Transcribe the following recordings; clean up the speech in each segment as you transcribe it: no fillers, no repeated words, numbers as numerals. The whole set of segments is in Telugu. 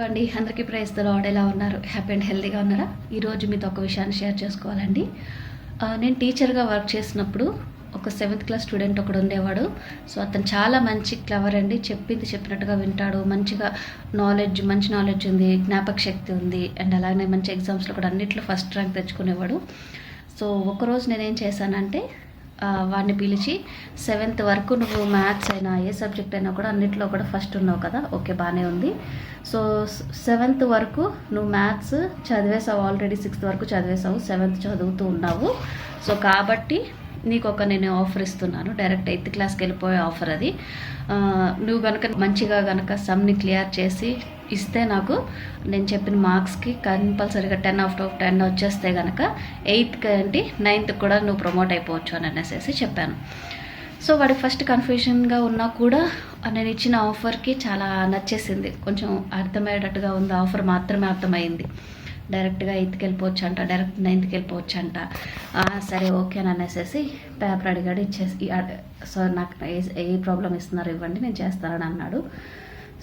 అండి అందరికీ ప్రైజ్ ద లార్డ్. ఎలా ఉన్నారు? హ్యాపీ అండ్ హెల్తీగా ఉన్నారా? ఈరోజు మీతో ఒక విషయాన్ని షేర్ చేసుకోవాలండి. నేను టీచర్గా వర్క్ చేసినప్పుడు ఒక 7th క్లాస్ స్టూడెంట్ ఒకడు ఉండేవాడు. సో అతను చాలా మంచి క్లవర్ అండి. చెప్పింది చెప్పినట్టుగా వింటాడు. మంచిగా మంచి నాలెడ్జ్ ఉంది, జ్ఞాపక శక్తి ఉంది. అండ్ అలాగే మంచి ఎగ్జామ్స్లో కూడా అన్నిట్లో ఫస్ట్ ర్యాంక్ తెచ్చుకునేవాడు. సో ఒకరోజు నేనేం చేశానంటే వాడిని పిలిచి 7th వరకు నువ్వు మ్యాథ్స్ అయినా ఏ సబ్జెక్ట్ అయినా కూడా అన్నింటిలో కూడా ఫస్ట్ ఉన్నావు కదా, ఓకే బాగానే ఉంది. సో 7th వరకు నువ్వు మ్యాథ్స్ చదివేసావు, ఆల్రెడీ 6th వరకు చదివేసావు, 7th చదువుతూ ఉన్నావు. సో కాబట్టి నీకు నేను ఆఫర్ ఇస్తున్నాను, డైరెక్ట్ 8th క్లాస్కి వెళ్ళిపోయే ఆఫర్ అది. నువ్వు కనుక మంచిగా కనుక సమ్ని క్లియర్ చేసి ఇస్తే నాకు నేను చెప్పిన మార్క్స్కి కంపల్సరీగా 10/10 వచ్చేస్తే కనుక 8th ఏంటి 9th కూడా నువ్వు ప్రమోట్ అయిపోవచ్చు అని అనేసి చెప్పాను. సో వాడికి ఫస్ట్ కన్ఫ్యూషన్గా ఉన్నా కూడా నేను ఇచ్చిన ఆఫర్కి చాలా నచ్చేసింది, కొంచెం అర్థమయ్యేటట్టుగా ఉంది. ఆఫర్ మాత్రమే అర్థమైంది. డైరెక్ట్గా 8th వెళ్ళిపోవచ్చు అంట, డైరెక్ట్ 9th వెళ్ళిపోవచ్చు అంట. సరే ఓకే అని అనేసి పేపర్ అడిగాడు, ఇచ్చేసి సో నాకు ఏ ప్రాబ్లం ఇస్తున్నారు ఇవ్వండి నేను చేస్తానని అన్నాడు.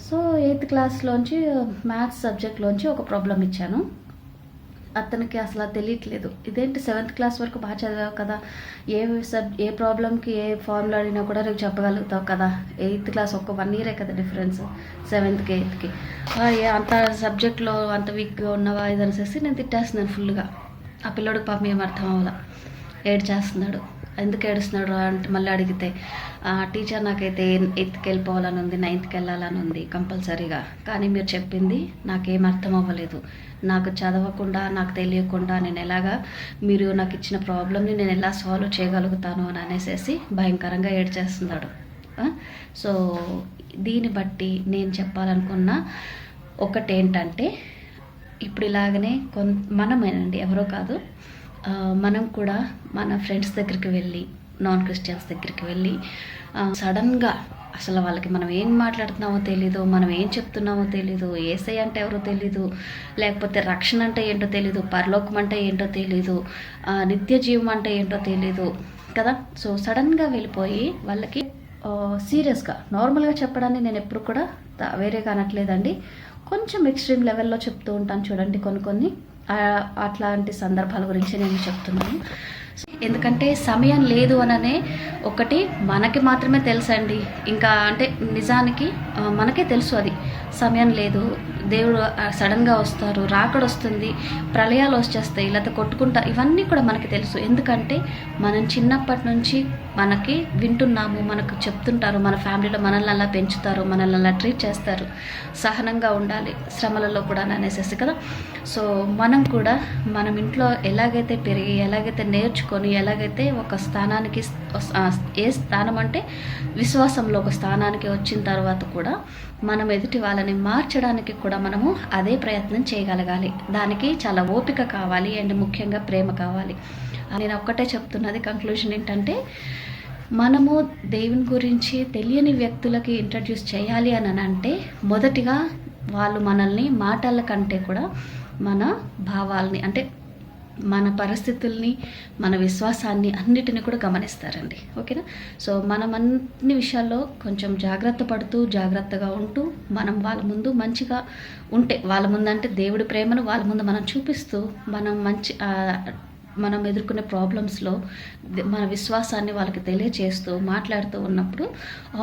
సో 8th క్లాస్లోంచి మ్యాథ్స్ సబ్జెక్ట్లోంచి ఒక ప్రాబ్లం ఇచ్చాను. అతనికి అసలు తెలియట్లేదు, ఇదేంటి 7th క్లాస్ వరకు బాగా చదివావు కదా, ఏ ప్రాబ్లంకి ఏ ఫార్ములా అడిగినా కూడా రేపు చెప్పగలుగుతావు కదా, 8th క్లాస్ ఒక 1 year కదా డిఫరెన్స్ 7th-కి 8th-కి, అంత సబ్జెక్ట్లో అంత వీక్గా ఉన్నవా ఇది అనేసి నేను తిట్టేస్తున్నాను ఫుల్గా. ఆ పిల్లడికి పాపం ఏం అర్థం అవ్వాల, ఏడ్చేస్తున్నాడు. ఎందుకు ఏడుస్తున్నాడు అంటే మళ్ళీ అడిగితే టీచర్ నాకైతే 8th వెళ్ళిపోవాలని ఉంది, 9th వెళ్ళాలని ఉంది కంపల్సరీగా, కానీ మీరు చెప్పింది నాకేం అర్థం అవ్వలేదు, నాకు చదవకుండా నాకు తెలియకుండా నేను ఎలాగా మీరు నాకు ఇచ్చిన ప్రాబ్లమ్ని నేను ఎలా సాల్వ్ చేయగలుగుతాను అని అనేసి భయంకరంగా ఏడ్చేస్తున్నాడు. సో దీన్ని బట్టి నేను చెప్పాలనుకున్న ఒకటేంటంటే, ఇప్పుడు ఇలాగనే మనమేనండి, ఎవరో కాదు, మనం కూడా మన ఫ్రెండ్స్ దగ్గరికి వెళ్ళి, నాన్ క్రిస్టియన్స్ దగ్గరికి వెళ్ళి సడన్గా అసలు వాళ్ళకి మనం ఏం మాట్లాడుతున్నామో తెలీదు, మనం ఏం చెప్తున్నామో తెలీదు, ఏసై అంటే ఎవరో తెలీదు, లేకపోతే రక్షణ అంటే ఏంటో తెలీదు, పరలోకం అంటే ఏంటో తెలీదు, నిత్య జీవం అంటే ఏంటో తెలీదు కదా. సో సడన్గా వెళ్ళిపోయి వాళ్ళకి సీరియస్గా నార్మల్గా చెప్పడాన్ని నేను ఎప్పుడు కూడా వేరేగా అనట్లేదండి, కొంచెం ఎక్స్ట్రీమ్ లెవెల్లో చెప్తూ ఉంటాను చూడండి. కొన్ని అట్లాంటి సందర్భాల గురించి నేను చెప్తున్నాను. ఎందుకంటే సమయం లేదు అననే ఒకటి మనకి మాత్రమే తెలుసండి, ఇంకా అంటే నిజానికి మనకే తెలుసు అది సమయం లేదు, దేవుడు సడన్గా వస్తారు, రాకడ వస్తుంది, ప్రళయాలు వచ్చేస్తాయి, లేకపోతే కొట్టుకుంటా, ఇవన్నీ కూడా మనకి తెలుసు. ఎందుకంటే మనం చిన్నప్పటి నుంచి మనకి వింటున్నాము, మనకు చెప్తుంటారు, మన ఫ్యామిలీలో మనల్ని అలా పెంచుతారు, మనల్ని అలా ట్రీట్ చేస్తారు, సహనంగా ఉండాలి శ్రమలలో కూడా అనేసి కదా. సో మనం కూడా మనం ఇంట్లో ఎలాగైతే పెరిగి, ఎలాగైతే నేర్చుకొని, ఎలాగైతే ఒక స్థానానికి, ఏ స్థానం అంటే విశ్వాసంలో ఒక స్థానానికి వచ్చిన తర్వాత కూడా మనం ఎదుటి వాళ్ళని మార్చడానికి కూడా మనము అదే ప్రయత్నం చేయగలగాలి. దానికి చాలా ఓపిక కావాలి అండ్ ముఖ్యంగా ప్రేమ కావాలి. నేను ఒక్కటే చెప్తున్నది, కంక్లూషన్ ఏంటంటే, మనము దేవుని గురించి తెలియని వ్యక్తులకి ఇంట్రడ్యూస్ చేయాలి అని అంటే మొదటిగా వాళ్ళు మనల్ని మాటల కంటే కూడా మన భావాల్ని, అంటే మన పరిస్థితుల్ని, మన విశ్వాసాన్ని అన్నిటిని కూడా గమనిస్తారండి. ఓకేనా. సో మనం అన్ని విషయాల్లో కొంచెం జాగ్రత్తగా ఉంటూ మనం వాళ్ళ ముందు మంచిగా ఉంటే, వాళ్ళ ముందు అంటే దేవుడి ప్రేమను వాళ్ళ ముందు మనం చూపిస్తూ, మనం ఎదుర్కొనే ప్రాబ్లమ్స్లో మన విశ్వాసాన్ని వాళ్ళకి తెలియచేస్తూ మాట్లాడుతూ ఉన్నప్పుడు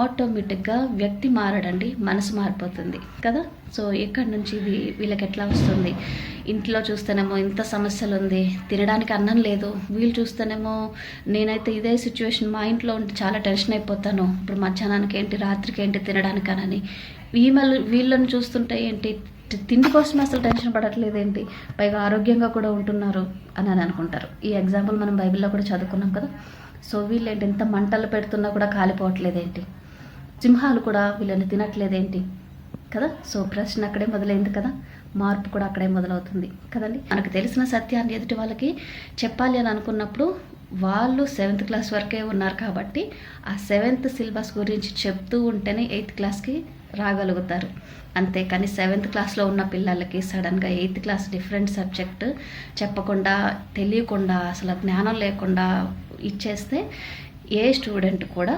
ఆటోమేటిక్గా వ్యక్తి మారడండి, మనసు మారిపోతుంది కదా. సో ఎక్కడి నుంచి ఇది వీళ్ళకి ఎట్లా వస్తుంది, ఇంట్లో చూస్తేనేమో ఇంత సమస్యలు ఉంది, తినడానికి అన్నం లేదు, వీళ్ళు చూస్తేనేమో నేనైతే ఇదే సిచ్యువేషన్ మా ఇంట్లో ఉంటే చాలా టెన్షన్ అయిపోతాను, ఇప్పుడు మధ్యాహ్నానికి ఏంటి రాత్రికి ఏంటి తినడానికనని, వీళ్ళని చూస్తుంటే ఏంటి తిండి కోసం అసలు టెన్షన్ పడట్లేదేంటి, పైగా ఆరోగ్యంగా కూడా ఉంటున్నారు అని అనుకుంటారు. ఈ ఎగ్జాంపుల్ మనం బైబిల్లో కూడా చదువుకున్నాం కదా. సో వీళ్ళేంటి ఎంత మంటలు పెడుతున్నా కూడా కాలిపోవట్లేదేంటి, సింహాలు కూడా వీళ్ళని తినట్లేదేంటి కదా. సో ప్రశ్న అక్కడే మొదలైంది కదా, మార్పు కూడా అక్కడే మొదలవుతుంది కదండి. మనకు తెలిసిన సత్యాన్ని ఎదుటి వాళ్ళకి చెప్పాలి అని అనుకున్నప్పుడు వాళ్ళు 7th క్లాస్ వరకే ఉన్నారు కాబట్టి ఆ 7th సిలబస్ గురించి చెప్తూ ఉంటేనే 8th క్లాస్కి రాగలుగుతారు. అంతేకాని 7th క్లాస్లో ఉన్న పిల్లలకి సడన్గా 8th క్లాస్ డిఫరెంట్ సబ్జెక్ట్ చెప్పకుండా, తెలియకుండా, అసలు జ్ఞానం లేకుండా ఇచ్చేస్తే ఏ స్టూడెంట్ కూడా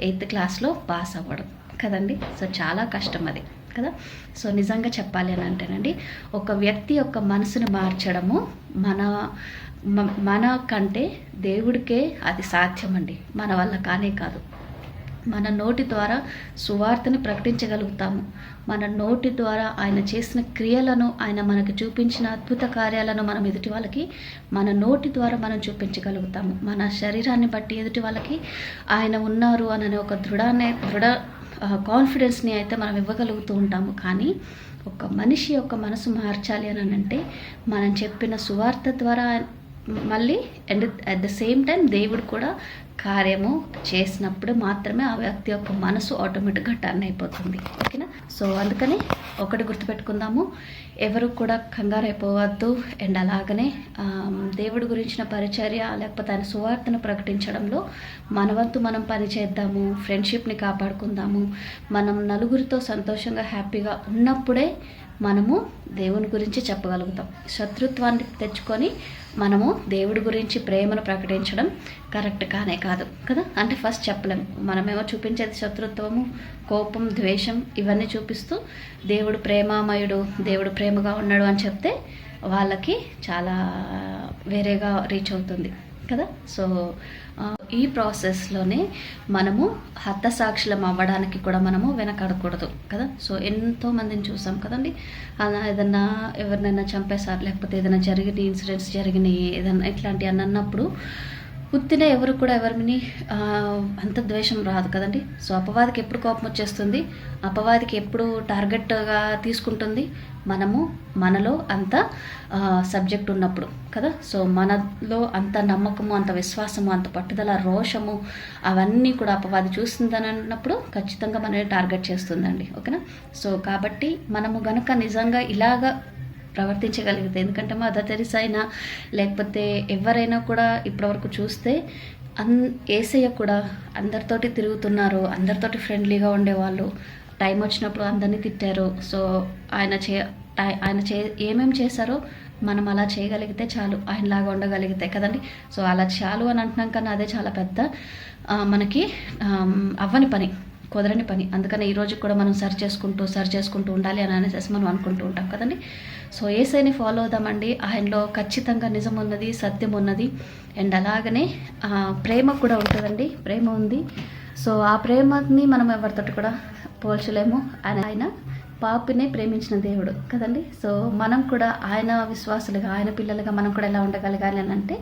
8th క్లాస్లో పాస్ అవ్వడం కదండి. సో చాలా కష్టం అది. కదా. సో నిజంగా చెప్పాలి అని అంటేనండి, ఒక వ్యక్తి యొక్క మనసును మార్చడము మన కంటే దేవుడికే అది సాధ్యమండి, మన వల్ల కానే కాదు. మన నోటి ద్వారా సువార్తని ప్రకటించగలుగుతాము. మన నోటి ద్వారా ఆయన చేసిన క్రియలను, ఆయన మనకు చూపించిన అద్భుత కార్యాలను మనం ఎదుటి వాళ్ళకి మన నోటి ద్వారా మనం చూపించగలుగుతాము. మన శరీరాన్ని బట్టి ఎదుటి వాళ్ళకి ఆయన ఉన్నారు అనే ఒక దృఢ కాన్ఫిడెన్స్ని అయితే మనం ఇవ్వగలుగుతూ ఉంటాము. కానీ ఒక మనిషి యొక్క మనసు మార్చాలి అని అంటే మనం చెప్పిన సువార్త ద్వారా మళ్ళీ and at the same time దేవుడు కూడా కార్యము చేసినప్పుడు మాత్రమే ఆ వ్యక్తి యొక్క మనసు ఆటోమేటిక్గా టర్న్ అయిపోతుంది. ఓకేనా. సో అందుకని ఒకటి గుర్తుపెట్టుకుందాము, ఎవరు కూడా కంగారు అయిపోవద్దు. అండ్ అలాగనే దేవుడి గురించిన పరిచర్య లేకపోతే ఆయన సువార్తను ప్రకటించడంలో మన వంతు మనం పని చేద్దాము, ఫ్రెండ్షిప్ని కాపాడుకుందాము. మనం నలుగురితో సంతోషంగా హ్యాపీగా ఉన్నప్పుడే మనము దేవుని గురించి చెప్పగలుగుతాం. శత్రుత్వాన్ని తెచ్చుకొని మనము దేవుడి గురించి ప్రేమను ప్రకటించడం కరెక్ట్ కానే కాదు కదా. అంటే ఫస్ట్ చెప్పలేము, మనమేమో చూపించేది శత్రుత్వము, కోపం, ద్వేషం ఇవన్నీ చూపిస్తూ దేవుడు ప్రేమామయుడు, దేవుడు ప్రేమగా ఉన్నాడు అని చెప్తే వాళ్ళకి చాలా వేరేగా రీచ్ అవుతుంది కదా. సో ఈ ప్రాసెస్లోనే మనము హతసాక్షులం అవ్వడానికి కూడా మనము వెనకాడకూడదు కదా. సో ఎంతోమందిని చూసాం కదండి, ఏదన్నా ఎవరినైనా చంపేశారు, లేకపోతే ఏదైనా జరిగిన ఇన్సిడెంట్స్ జరిగినాయి, ఏదన్నా ఇట్లాంటివి అని అన్నప్పుడు ఉత్తినే ఎవరు కూడా ఎవరిని అంత ద్వేషం రాదు కదండి. సో అపవాదికి ఎప్పుడు కోపం వచ్చేస్తుంది, అపవాదికి ఎప్పుడు టార్గెట్గా తీసుకుంటుంది, మనలో అంత సబ్జెక్ట్ ఉన్నప్పుడు కదా. సో మనలో అంత నమ్మకము, అంత విశ్వాసము, అంత పట్టుదల, రోషము అవన్నీ కూడా అపవాది చూస్తుందని అన్నప్పుడు ఖచ్చితంగా మనల్ని టార్గెట్ చేస్తుందండి. ఓకేనా. సో కాబట్టి మనము గనక నిజంగా ఇలాగా ప్రవర్తించగలిగితే, ఎందుకంటే మదర్ తెరిసా అయినా లేకపోతే ఎవరైనా కూడా ఇప్పటివరకు చూస్తే యేసయ్య కూడా అందరితోటి తిరుగుతున్నారు, అందరితోటి ఫ్రెండ్లీగా ఉండేవాళ్ళు, టైం వచ్చినప్పుడు అందరినీ తిట్టారు. సో ఆయన ఏమేమి చేశారో మనం అలా చేయగలిగితే చాలు, ఆయనలాగా ఉండగలిగితే కదండి. సో అలా చాలు అని అంటున్నాం, కన్నా అదే చాలా పెద్ద మనకి అవ్వని పని, కుదరని పని. అందుకని ఈరోజు కూడా మనం సరి చేసుకుంటూ ఉండాలి అని అనేసి మనం అనుకుంటూ ఉంటాం కదండి. సో యేసయ్యని ఫాలో అవుదామండి, ఆయనలో ఖచ్చితంగా నిజం ఉన్నది, సత్యం ఉన్నది. అండ్ అలాగనే ప్రేమ కూడా ఉంటుందండి, ప్రేమ ఉంది. సో ఆ ప్రేమని మనం ఎవరితోటి కూడా పోల్చలేము. ఆయన పాపినే ప్రేమించిన దేవుడు కదండి. సో మనం కూడా ఆయన విశ్వాసులుగా, ఆయన పిల్లలుగా మనం కూడా ఎలా ఉండగలగాలి అని అంటే,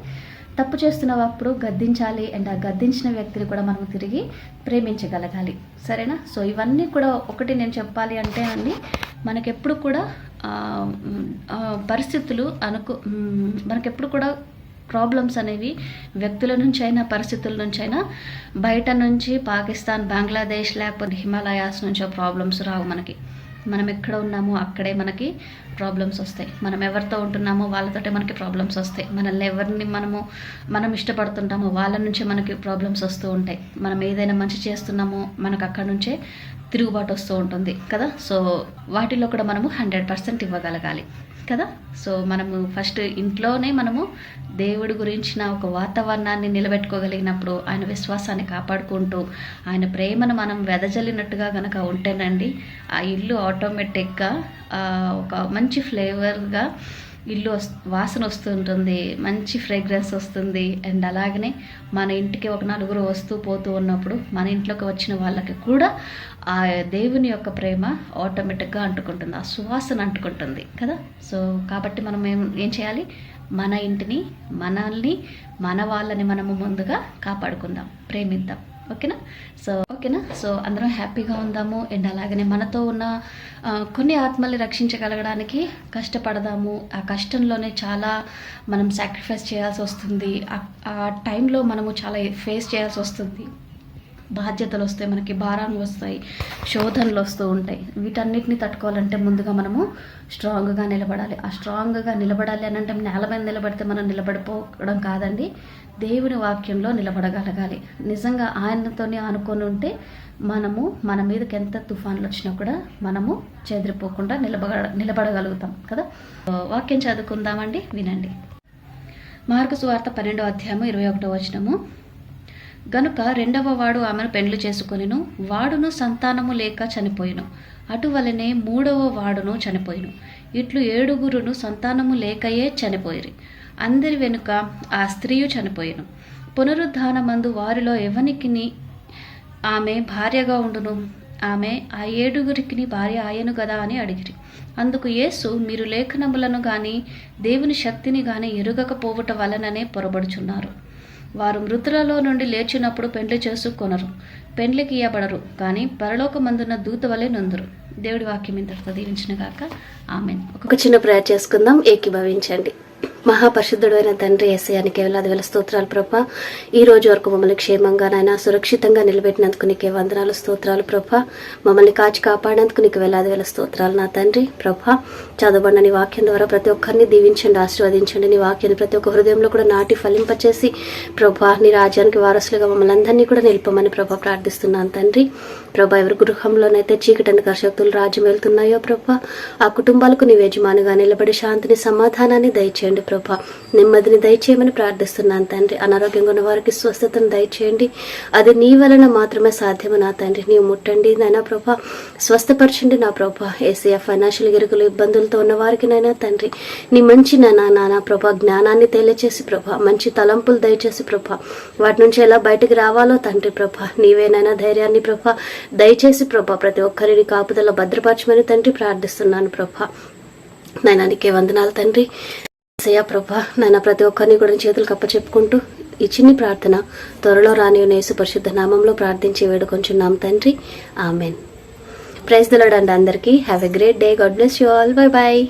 తప్పు చేస్తున్నప్పుడు గద్దించాలి, అండ్ ఆ గద్దించిన వ్యక్తిని కూడా మనం తిరిగి ప్రేమించగలగాలి. సరేనా. సో ఇవన్నీ కూడా ఒకటి నేను చెప్పాలి అంటే అండి, మనకెప్పుడు కూడా పరిస్థితులు మనకెప్పుడు కూడా ప్రాబ్లమ్స్ అనేవి వ్యక్తుల నుంచి అయినా పరిస్థితుల నుంచి అయినా, బయట నుంచి పాకిస్తాన్, బంగ్లాదేశ్ లేకపోతే హిమాలయాస్ నుంచో ప్రాబ్లమ్స్ రావు మనకి. మనం ఎక్కడ ఉన్నామో అక్కడే మనకి ప్రాబ్లమ్స్ వస్తాయి. మనం ఎవరితో ఉంటున్నామో వాళ్ళతోటే మనకి ప్రాబ్లమ్స్ వస్తాయి. మనల్ని ఎవరిని మనం ఇష్టపడుతుంటామో వాళ్ళ నుంచే మనకి ప్రాబ్లమ్స్ వస్తూ ఉంటాయి. మనం ఏదైనా మంచి చేస్తున్నామో మనకు అక్కడ నుంచే తిరుగుబాటు వస్తూ ఉంటుంది కదా. సో వాటిలో కూడా మనము 100% ఇవ్వగలగాలి కదా. సో మనము ఫస్ట్ ఇంట్లోనే మనము దేవుడి గురించిన ఒక వాతావరణాన్ని నిలబెట్టుకోగలిగినప్పుడు, ఆయన విశ్వాసాన్ని కాపాడుకుంటూ ఆయన ప్రేమను మనం వెదజల్లినట్టుగా కనుక ఉంటేనండి, ఆ ఇల్లు ఆటోమేటిక్గా ఒక మంచి ఫ్లేవర్గా ఇల్లు వాసన వస్తుంటుంది, మంచి ఫ్రేగ్రెన్స్ వస్తుంది. అండ్ అలాగనే మన ఇంటికి ఒక నలుగురు వస్తూ పోతూ ఉన్నప్పుడు మన ఇంట్లోకి వచ్చిన వాళ్ళకి కూడా ఆ దేవుని యొక్క ప్రేమ ఆటోమేటిక్గా అంటుకుంటుంది, ఆ సువాసన అంటుకుంటుంది కదా. సో కాబట్టి మనం ఏం చేయాలి, మన ఇంటిని, మనల్ని, మన వాళ్ళని మనము ముందుగా కాపాడుకుందాం, ప్రేమిద్దాం. ఓకేనా. సో అందరం హ్యాపీగా ఉందాము. అండ్ అలాగనే మనతో ఉన్న కొన్ని ఆత్మల్ని రక్షించగలగడానికి కష్టపడదాము. ఆ కష్టంలోనే చాలా మనం సాక్రిఫైస్ చేయాల్సి వస్తుంది. ఆ టైంలో మనము చాలా ఫేస్ చేయాల్సి వస్తుంది. బాధ్యతలు వస్తాయి, మనకి భారాలు వస్తాయి, శోధనలు వస్తూ ఉంటాయి. వీటన్నిటిని తట్టుకోవాలంటే ముందుగా మనము స్ట్రాంగ్గా నిలబడాలి. ఆ స్ట్రాంగ్గా నిలబడాలి అని అంటే నేల మీద నిలబడితే మనం నిలబడిపోవడం కాదండి, దేవుని వాక్యంలో నిలబడగలగాలి. నిజంగా ఆయనతోనే అనుకొని ఉంటే మనము మన మీదకి ఎంత తుఫాన్లు వచ్చినా కూడా మనము చెదిరిపోకుండా నిలబడగలుగుతాం కదా. వాక్యం చదువుకుందామండి, వినండి. మార్కు సువార్త 12వ అధ్యాయము 21వ వచనము. గనుక రెండవ వాడు ఆమెను పెండ్లి చేసుకొనిను, వాడును సంతానము లేక చనిపోయిను. అటువలనే 3వ వాడును చనిపోయిను. ఇట్లు 7 సంతానము లేకయే చనిపోయిరి. అందరి వెనుక ఆ స్త్రీయు చనిపోయిను. పునరుద్ధానమందు వారిలో ఎవనికిని ఆమె భార్యగా ఉండును? ఆమె ఆ 7 భార్య ఆయను గదా అని అడిగిరి. అందుకు యేసు, మీరు లేఖనములను గాని దేవుని శక్తిని గాని ఎరుగకపోవుట వలననే పొరబడుచున్నారు. వారు మృతులలో నుండి లేచినప్పుడు పెండ్లి చేసుకొనరు, పెండ్లికి ఇయ్యబడరు, కానీ పరలోకమందున్న దూత వలె నొందురు. దేవుడి వాక్యం ఇంతటితో దీవించిన గాక. ఆమేన్. ఒక చిన్న ప్రేయర్ చేసుకుందాం, ఏకీభవించండి. మహాపరిశుద్ధుడైన తండ్రి యేసయ్యానికి వేలాది వేల స్తోత్రాలు ప్రభా. ఈ రోజు వరకు మమ్మల్ని క్షేమంగా నాయన సురక్షితంగా నిలబెట్టినందుకు నీకే వందనాలు, స్తోత్రాలు ప్రభా. మమ్మల్ని కాచి కాపాడేందుకు నీకు వేలాది వేల స్తోత్రాలు నా తండ్రి ప్రభా. చదవబడిన నీ వాక్యం ద్వారా ప్రతి ఒక్కరిని దీవించండి, ఆశీర్వదించండి. నీ వాక్యాన్ని ప్రతి ఒక్క హృదయంలో కూడా నాటి ఫలింపచేసి ప్రభా నీ రాజ్యానికి వారసులుగా మమ్మల్ని అందరినీ కూడా నిలుపమని ప్రభా ప్రార్థిస్తున్నాను తండ్రి ప్రభా. ఎవరి గృహంలోనైతే చీకటి అంధకార శక్తులు రాజ్యం వెళ్తున్నాయో ప్రభా, ఆ కుటుంబాలకు నీ యజమానిగా నిలబడి శాంతిని సమాధానాన్ని దయచేయండి ప్రభా. నెమ్మదిని దయచేయమని ప్రార్థిస్తున్నాను తండ్రి. అనారోగ్యంగా ఉన్న వారికి స్వస్థతను దయచేయండి, అది నీ వలన మాత్రమే సాధ్యము నా తండ్రి. నీవు ముట్టండి నైనా ప్రభా, స్వస్థపరచండి నా ప్రభా. ఏసీఆ ఫైనాన్షియల్ గిరుగులు ఇబ్బందులతో ఉన్న వారికి నైనా తండ్రి నీ మంచి నానా ప్రభా జ్ఞానాన్ని తెలియచేసి ప్రభా, మంచి తలంపులు దయచేసి ప్రభా, వాటి నుంచి ఎలా బయటకు రావాలో తండ్రి ప్రభా నీవేనైనా ధైర్యాన్ని ప్రభా దయచేసి ప్రభా ప్రతి ఒక్కరిని కాపుదల భద్రపరచమని తండ్రి ప్రార్థిస్తున్నాను ప్రభా. నైనా నీకే వందనాలు తండ్రి. ఏసయ్యా ప్రభా, నాయన ప్రతి ఒక్కరిని కూడా చేతులు కప్పచెప్పుకుంటూ ఈ చిన్ని ప్రార్థన త్వరలో రాని యేసు పరిశుద్ధ నామంలో ప్రార్థించి వేడుకొంచున్నాం తండ్రి. ఆమెన్. ప్రైజ్ ది లార్డ్ అండి అందరికీ. Have a great day. God bless you all. Bye bye.